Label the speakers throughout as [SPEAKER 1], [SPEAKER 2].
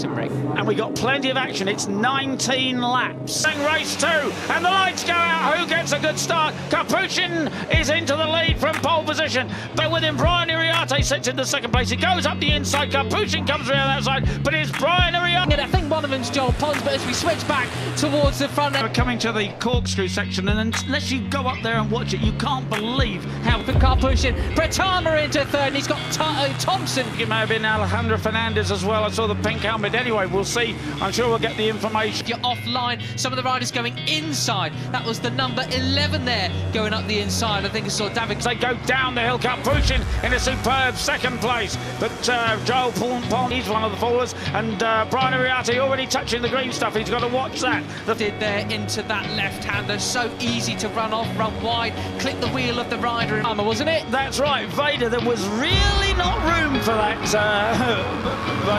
[SPEAKER 1] bottom ring.
[SPEAKER 2] And we got plenty of action. It's 19 laps. Race 2, and the lights go out. Who gets a good start? Capuchin is into the lead from pole position, but with him Brian Iriarte sits in the second place. He goes up the inside. Capuchin comes around the outside, but it's Brian Iriarte.
[SPEAKER 1] And I think one of them's Joel Pons, but as we switch back towards the front,
[SPEAKER 2] we're coming to the corkscrew section, and unless you go up there and watch it, you can't believe how
[SPEAKER 1] Capuchin, Bretama into third, and he's got Thompson.
[SPEAKER 2] It may have been Alejandro Fernandez as well. I saw the pink helmet. Anyway, we'll see. I'm sure we'll get the information.
[SPEAKER 1] You're offline. Some of the riders going inside. That was the number 11 there, going up the inside. I think I saw David.
[SPEAKER 2] They go down the hill. Capuchin in a superb second place. But Joel Pons, he's one of the fallers. And Brian Iriarte already touching the green stuff. He's got to watch that.
[SPEAKER 1] Did there into that left-hander. So easy to run off, run wide, clip the wheel of the rider. Wasn't it?
[SPEAKER 2] That's right. Veda, there was really not room for that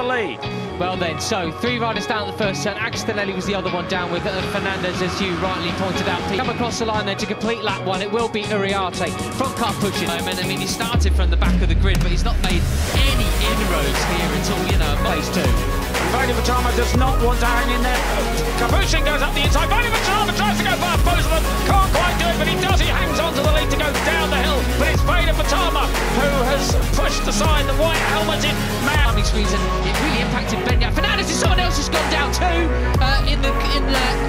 [SPEAKER 2] lead.
[SPEAKER 1] Well then, so 3 riders down at the first turn. Agistonelli was the other one down with Fernandez, as you rightly pointed out. Come across the line there to complete lap 1. It will be Iriarte from Capuchin. I mean, he started from the back of the grid, but he's not made any inroads here until, you know, place 2.
[SPEAKER 2] Veda Ega does not want to hang in there. Capuchin goes up the inside. Veda Ega tries to go past both of them. Can't quite do it, but he does. He hangs on to the lead to go down the hill. But it's Veda Ega who has pushed aside the white helmeted man.
[SPEAKER 1] Reason it really impacted Benyat Fernandez. Someone else has gone down too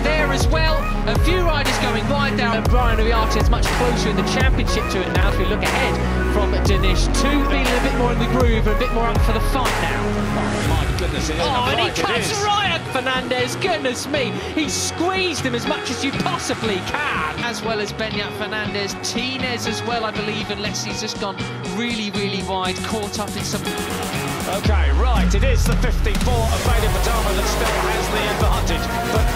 [SPEAKER 1] there as well. A few riders going wide down. Brian Iriarte is much closer in the championship to it now. As we look ahead from Danish, 2 being a bit more in the groove and a bit more up for the fight now.
[SPEAKER 2] Oh my goodness!
[SPEAKER 1] And he cuts right at Fernandez. Goodness me, he squeezed him as much as you possibly can. As well as Benyat Fernandez, Tinez as well, I believe, unless he's just gone really, really wide, caught up in some.
[SPEAKER 2] Okay, right, it is the 54 of Veda Ega that still has the advantage, but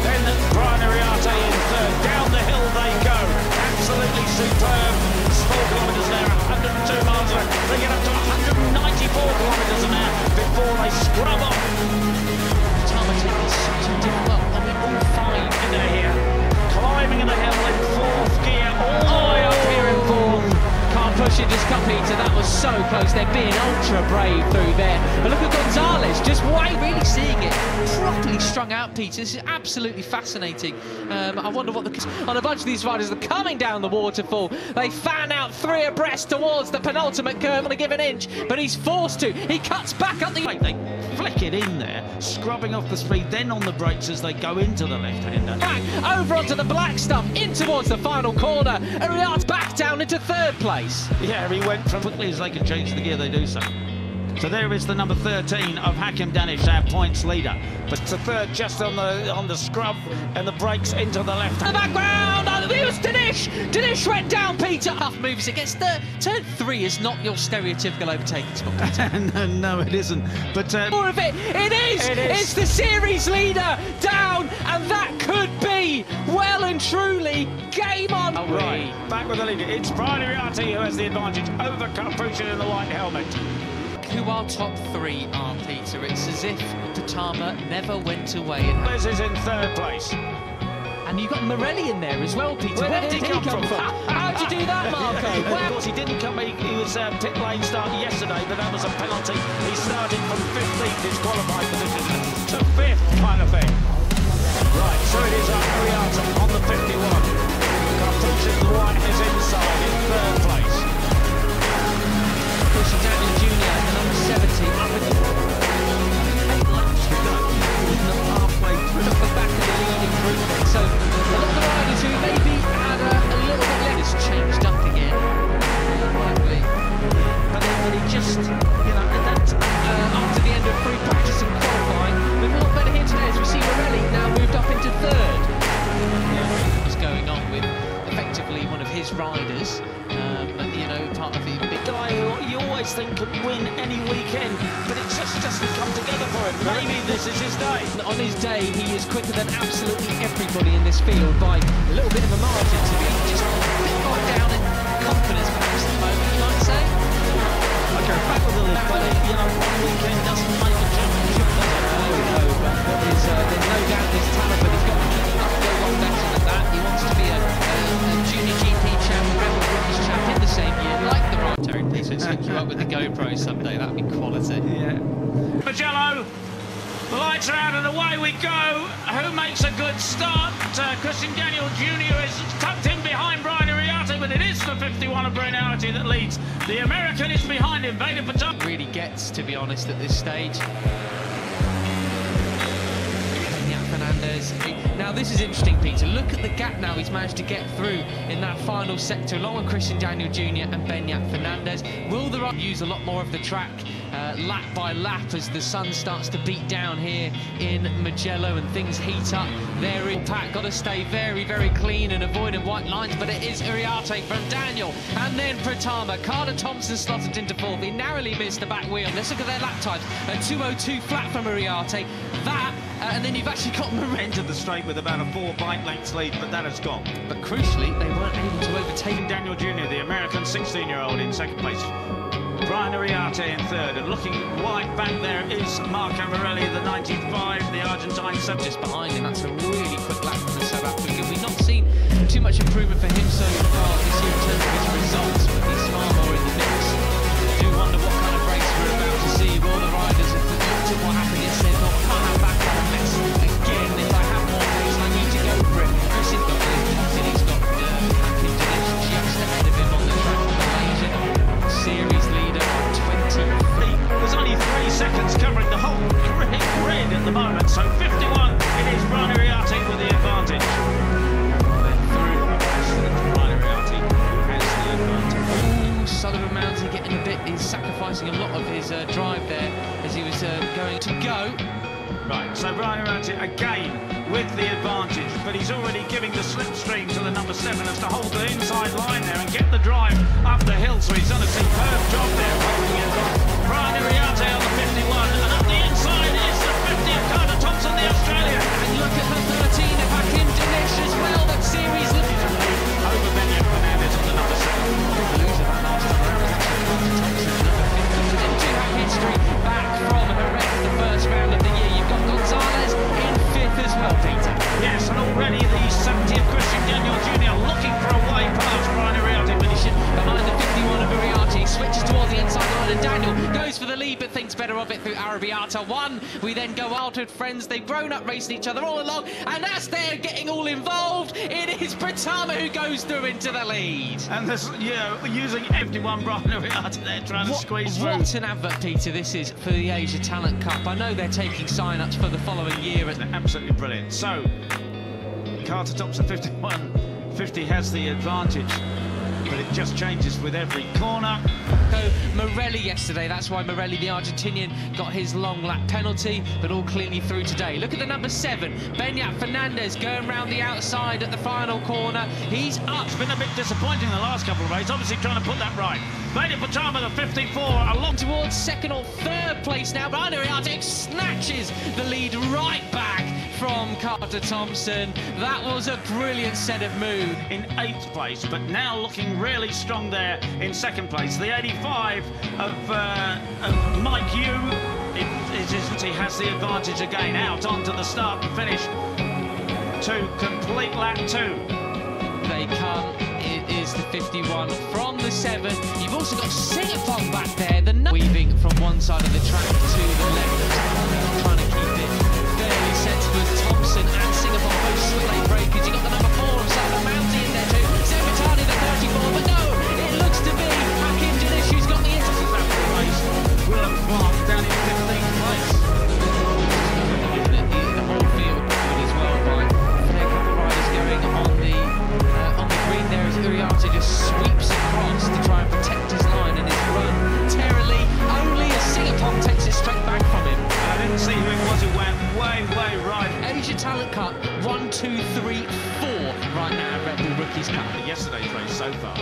[SPEAKER 2] then Brian Iriarte in third. Down the hill they go, absolutely superb. 4 kilometres an hour, 102 miles an hour. They get up to 194 kilometres an hour before they scrub off.
[SPEAKER 1] Ega taking such a different I mean, all 5
[SPEAKER 2] in there here, climbing in the hill in 4th gear, all the way up here in 4th.
[SPEAKER 1] Capuchin just cut Peter. That was so close. They're being ultra brave through there. But look at Gonzalez, just really seeing it properly strung out, Peter. This is absolutely fascinating. I wonder what on a bunch of these riders are coming down the waterfall. They fan out 3 abreast towards the penultimate curve on a given inch, but he's forced to. He cuts back up the.
[SPEAKER 2] They flick it in there, scrubbing off the speed, then on the brakes as they go into the left-hander.
[SPEAKER 1] Back over onto the black stuff, in towards the final corner. Iriarte back down into 3rd place.
[SPEAKER 2] Yeah, he went from quickly as they can change the gear, they do so. So there is the number 13 of Hakim Danish, our points leader. But it's a third just on the scrub and the brakes into the left.
[SPEAKER 1] The background, it was Danish. Danish went down, Peter. Tough moves against turn 3 is not your stereotypical overtaking spot, Peter.
[SPEAKER 2] No, it isn't. But
[SPEAKER 1] more of it. It is. It's the series leader down, and that could be well and truly game on.
[SPEAKER 2] Right, back with the leader. It's Brian Iriarte who has the advantage over Capuchin in the white helmet.
[SPEAKER 1] Who our top 3 are, Peter. It's as if Ega never went away.
[SPEAKER 2] Liz is in 3rd place.
[SPEAKER 1] And you've got Morelli in there as well, Peter.
[SPEAKER 2] Where did he come from?
[SPEAKER 1] How'd you do that, Marco?
[SPEAKER 2] Of course, he didn't come. He was pit lane start yesterday, but that was a penalty. He started from 15th, his qualified position, to 5th, kind of thing. Right, so it is Iriarte on the 51. Capuchin white is inside in 3rd place.
[SPEAKER 1] Pushing Daniel Jr., the number 70, up at
[SPEAKER 2] 8 laps to go. He's not halfway through the back of the leading group.
[SPEAKER 1] So, a lot of the riders who maybe had a little bit less has changed up again.
[SPEAKER 2] But he just, you know,
[SPEAKER 1] after the end of free practice and qualifying, we've a lot better here today as we see Morelli now moved up into 3rd. What's going on with effectively one of his riders, you know, part of the big
[SPEAKER 2] guy who you always think could win any weekend, but it just doesn't come together for him. Maybe this is his day.
[SPEAKER 1] On his day, he is quicker than absolutely everybody in this field by a little bit of a margin, to be just a bit more down in confidence perhaps at the moment, you might say.
[SPEAKER 2] Okay, back with the lead, but you know, one weekend doesn't make a championship, does it?
[SPEAKER 1] No, but there's no doubt there's talent, but he's got to go one better than that. He wants to be a junior GP champ, Rebel British champ in the same year, like the Terry, please let's hook you up with the GoPro someday. That'd be quality.
[SPEAKER 2] Yeah. Magello Lights are out and away we go. Who makes a good start? Christian Daniel Jr. is tucked in behind Brian Uriarte, but it is the 51 of Uriarte that leads. The American is behind him. Veda Ega
[SPEAKER 1] really gets, to be honest, at this stage. Now this is interesting, Peter. Look at the gap now he's managed to get through in that final sector, along with Christian Daniel Jr. and Benyat Fernandez. Will the right use a lot more of the track lap by lap as the sun starts to beat down here in Mugello and things heat up? There in pack, got to stay very, very clean and avoiding white lines, but it is Uriarte from Daniel and then Pratama. Carter Thompson slotted into fourth. He narrowly missed the back wheel. Let's look at their lap times. A 2:02 flat from Uriarte. That and then you've actually got
[SPEAKER 2] entered the straight with about a 4 bike lengths lead, but that has gone.
[SPEAKER 1] But crucially, they weren't able to overtake
[SPEAKER 2] Daniel Jr., the American 16-year-old, in second place. Brian Uriarte in third, and looking wide back there is Marco Morelli, the 95, the Argentine sub.
[SPEAKER 1] Just behind him, that's a really quick lap from the South African. We've not seen too much improvement for him so far this year in terms of his results, but he's far more in the mix. I do wonder what kind of race we're about to see. All the riders have forgotten what happened yesterday. Thought, can't have that kind of mess again. If I have more pace, I need to go for it. Chris's got it, he's got Hakim just ahead of him on the track for Malaysia. Series leader, 23.
[SPEAKER 2] There's only 3 seconds covering the whole grid at the moment, so 51, it is Brian Uriarte with the advantage. Then through, Brian Uriarte has the advantage.
[SPEAKER 1] Sullivan Mountain getting a bit, he's sacrificing a lot of his drive there as he was going to go.
[SPEAKER 2] Right, so Brian Uriarte again with the advantage, but he's already giving the slipstream to the number 7 as to hold the inside line there and get the drive up the hill, so he's done a superb job there holding it on. Brian Uriarte on the 51, and up the inside is the 50 of Carter Thompson, the Australian.
[SPEAKER 1] And look at the 13 of Hakim Danish as well, that series
[SPEAKER 2] over Benyat Fernandez on the number 7.
[SPEAKER 1] Loser that last time around, Carter Thompson, number 50. Then 2 hack history back from Jerez, the first round of the year. You've got Gonzalez in 5th as well, Peter.
[SPEAKER 2] Yes, and already the 70 of Christian Daniel Jr. looking for a way past Brian Uriarte, finishing
[SPEAKER 1] behind the 51 of Uriarte. He switches towards the inside line and Daniel goes for the lead but thinks better of it through Arabiata. 1, we then go out with friends. They've grown up racing each other all along, and as they're getting all involved, it is Pratama who goes through into the lead.
[SPEAKER 2] And this, using 51 Brian Uriarte there trying to squeeze through.
[SPEAKER 1] What an advert, Peter, this is for the Asia Talent Cup. I know they're taking sign-ups for the following year.
[SPEAKER 2] They're absolutely brilliant. So, Carter Thompson 50 has the advantage, but it just changes with every corner.
[SPEAKER 1] Morelli yesterday, that's why Morelli, the Argentinian, got his long lap penalty, but all cleanly through today. Look at the number 7, Benyat Fernandez, going round the outside at the final corner. He's up.
[SPEAKER 2] It's been a bit disappointing the last couple of races, obviously trying to put that right. Veda Ega, the 54, along
[SPEAKER 1] towards 2nd or 3rd place now. Brian Uriarte snatches the lead right back from Carter Thompson. That was a brilliant set of moves.
[SPEAKER 2] In 8th place, but now looking really strong there in 2nd place. The 85 of Mike Yu, he has the advantage again, out onto the start and finish to complete lap 2.
[SPEAKER 1] They come, it is the 51 from the 7. You've also got Singapore back there, the weaving from one side of the track to the left, trying to keep it fairly sensible. Thompson and Singapore both slate breakers. You've got the number 4 of Southern Mountain in there too. Zemitani, the 34, but no, it looks to be Hakim Danish who's got the interest of that race.
[SPEAKER 2] Will have Clark down in 15th place.
[SPEAKER 1] The whole field good as well by a couple of riders going on the green there as Uriarte just sweeps across to try and protect his line and his run. Terribly, only as Singapore takes it straight back from him.
[SPEAKER 2] I didn't see who it was who went way right.
[SPEAKER 1] Asia Talent Cup 1, 2, 3, 4 right now at Red Bull Rookies Cup.
[SPEAKER 2] Yesterday's race so far.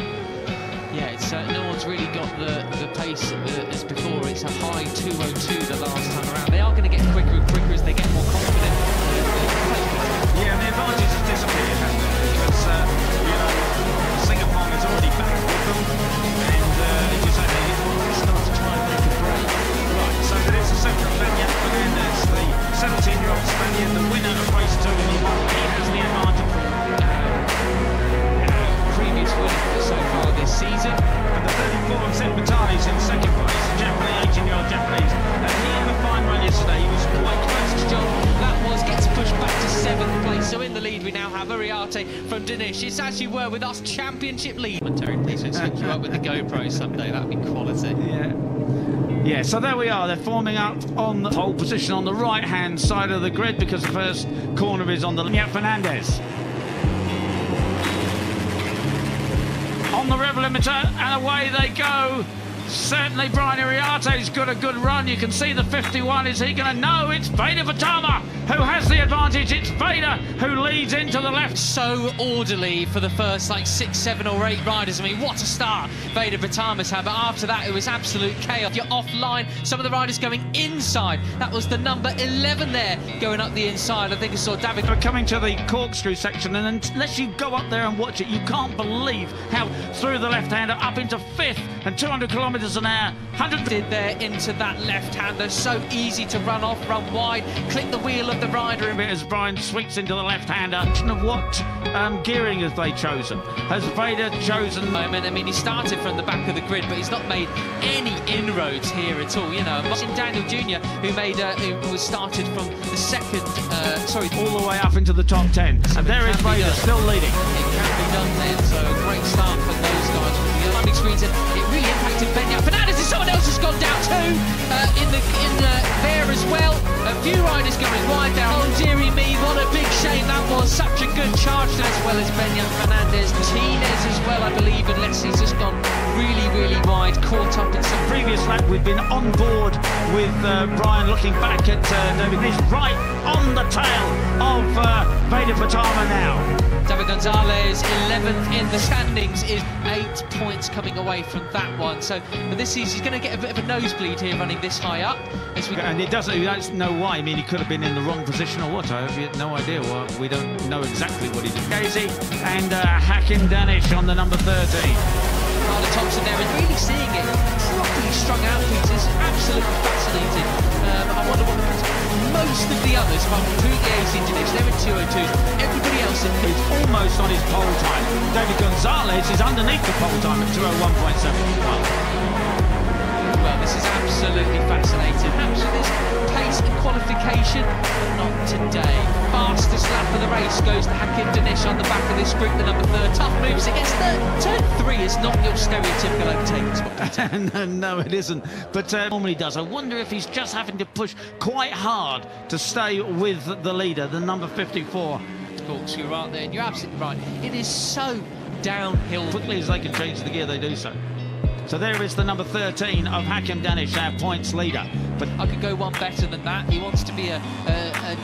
[SPEAKER 1] Yeah, it's no one's really got the pace as before. It's a high 2:02 the last time around. They are going to get quicker and quicker as they get more confident.
[SPEAKER 2] Yeah, and the advantage has disappeared, hasn't it? Because Singapore is already back with them, and as you say, they start to try and make a break. Right, so there is a second of Benyat Fernandez, the 17-year-old Spaniard, the winner of race 2, and he has the advantage.
[SPEAKER 1] Previous winner so far this season.
[SPEAKER 2] And the 34 of Zemitani is in 2nd place, the Japanese, 18-year-old Japanese. And he had a fine run yesterday.
[SPEAKER 1] Riarte from Danish. It's as you were with us, championship lead. Terry, please let's hook you up with the GoPro someday. That'd be quality.
[SPEAKER 3] Yeah, so there we are. They're forming up on the pole position on the right-hand side of the grid because the first corner is on the Fernandez. On the rev limiter, and away they go. Certainly Brian Iriarte's got a good run. You can see the 51. Is he going to? No, it's Veda Ega who has the advantage. It's Veda who leads into the left.
[SPEAKER 1] So orderly for the first like 6, 7 or 8 riders. I mean, what a start Veda Ega had, but after that it was absolute chaos. You're offline, some of the riders going inside. That was the number 11 there going up the inside. I think I saw David
[SPEAKER 3] coming to the corkscrew section, and unless you go up there and watch it, you can't believe how through the left-hander up into 5th and 200 kilometres an hour. 100
[SPEAKER 1] did there into that left-hander. So easy to run off, run wide, click the wheel of the rider
[SPEAKER 3] a bit as Brian sweeps into the left-hander. Of what gearing have they chosen? Has Veda chosen?
[SPEAKER 1] I mean, he started from the back of the grid, but he's not made any inroads here at all. You know, Daniel Jr., who was started from the second,
[SPEAKER 3] all the way up into the top 10. And there is Veda still leading.
[SPEAKER 1] It can be done then, so a great start for those guys. With the alarming screens, and it really impacted Beruntun. Fernandez, and someone else has gone down too in there as well. A few riders going wide down. Oh dearie me, what a big shame that was. Such a good charge, as well as Beruntun, Fernandez, Martinez as well, I believe, unless he's just gone really, really wide, caught up in some
[SPEAKER 3] previous lap. We've been on board with Brian looking back at David. He's right on the tail of Veda Ega now.
[SPEAKER 1] David Gonzalez, 11th in the standings, is 8 points coming away from that one. So but this is, he's going to get a bit of a nosebleed here running this high up.
[SPEAKER 3] And you don't know why. I mean, he could have been in the wrong position or what. I have no idea. Well, we don't know exactly what he did. Geser and Hakim Danish on the number 13.
[SPEAKER 1] Carla Thompson there is really seeing it properly strung out, Peter. It's absolutely fascinating. I wonder what most of the others, if I'm completely aging to this, they're in 202s. Everybody else
[SPEAKER 3] is almost on his pole time. David Gonzalez is underneath the pole time at 201.7.
[SPEAKER 1] Well, this is absolutely fascinating. Absolutely, pace and qualification, but not today. Fastest lap of the race goes to Hakim Danish on the back of this group, the number 3rd. Tough moves against third. Turn 3 is not your stereotypical overtaking spot.
[SPEAKER 3] No, it isn't. But normally does. I wonder if he's just having to push quite hard to stay with the leader, the number 54.
[SPEAKER 1] Corkscrew right there, and you're absolutely right. It is so downhill.
[SPEAKER 3] Quickly as they can change the gear, they do so. So there is the number 13 of Hakim Danish, our points leader. But
[SPEAKER 1] I could go one better than that. He wants to be a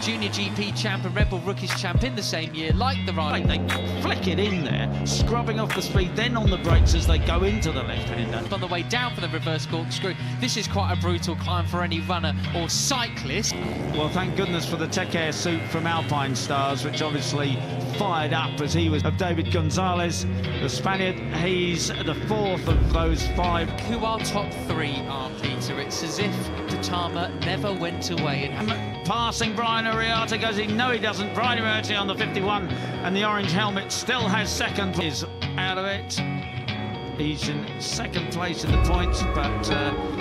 [SPEAKER 1] junior GP champ and Red Bull Rookies champ in the same year, like the rider.
[SPEAKER 3] They flick it in there, scrubbing off the speed, then on the brakes as they go into the left-hander.
[SPEAKER 1] On the way down for the reverse corkscrew. This is quite a brutal climb for any runner or cyclist.
[SPEAKER 3] Well, thank goodness for the Tech Air suit from Alpine Stars, which obviously fired up as he was of David Gonzalez, the Spaniard. He's the 4th of those 5.
[SPEAKER 1] Who our top 3 are, Peter. It's as if Ega never went away.
[SPEAKER 3] And passing Brian Iriarte goes, no he doesn't. Brian Iriarte on the 51 and the orange helmet still has 2nd. Is out of it. He's in 2nd place in the points, but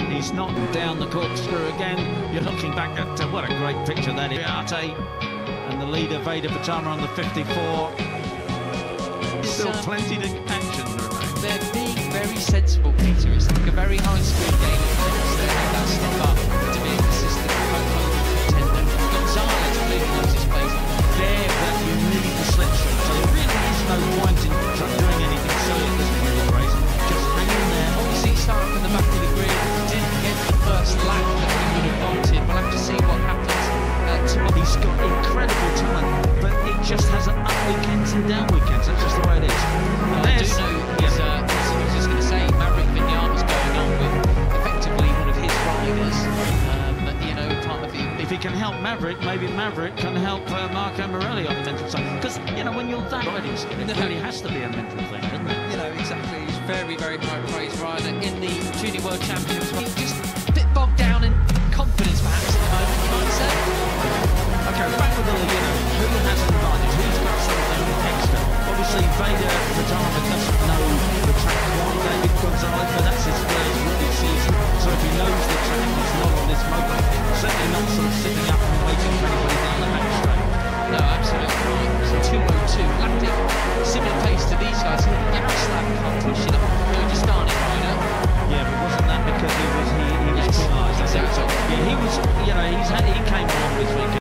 [SPEAKER 3] he's not down the corkscrew again. You're looking back at what a great picture that is. Iriarte and the leader Veda Ega on the 54. Still plenty to action.
[SPEAKER 1] They're being very sensible, Peter. It's like a very high-speed game. They have that step up to be a consistent contender. Gonzalez really knows his place there,
[SPEAKER 3] but you need the slipstream. So there really is no point in doing anything silly at this point of the race. Just hang in there.
[SPEAKER 1] Obviously, he started from the back of the grid. Didn't get the first lap that he would have wanted. We'll have to see what happens tomorrow.
[SPEAKER 3] He's got incredible talent, but it just has up weekends and down weekends. That's just the way it is.
[SPEAKER 1] I do know I was just going to say, Maverick Vignales going on with effectively one of his riders. You know, part of the...
[SPEAKER 3] If he can help Maverick, maybe Maverick can help Marco Morelli on the mental side. Because, you know, when you're that riding, it really has to be a mental thing, doesn't it?
[SPEAKER 1] You know, exactly. He's very, very high praise rider in the Junior World Championships. Just a bit bogged down in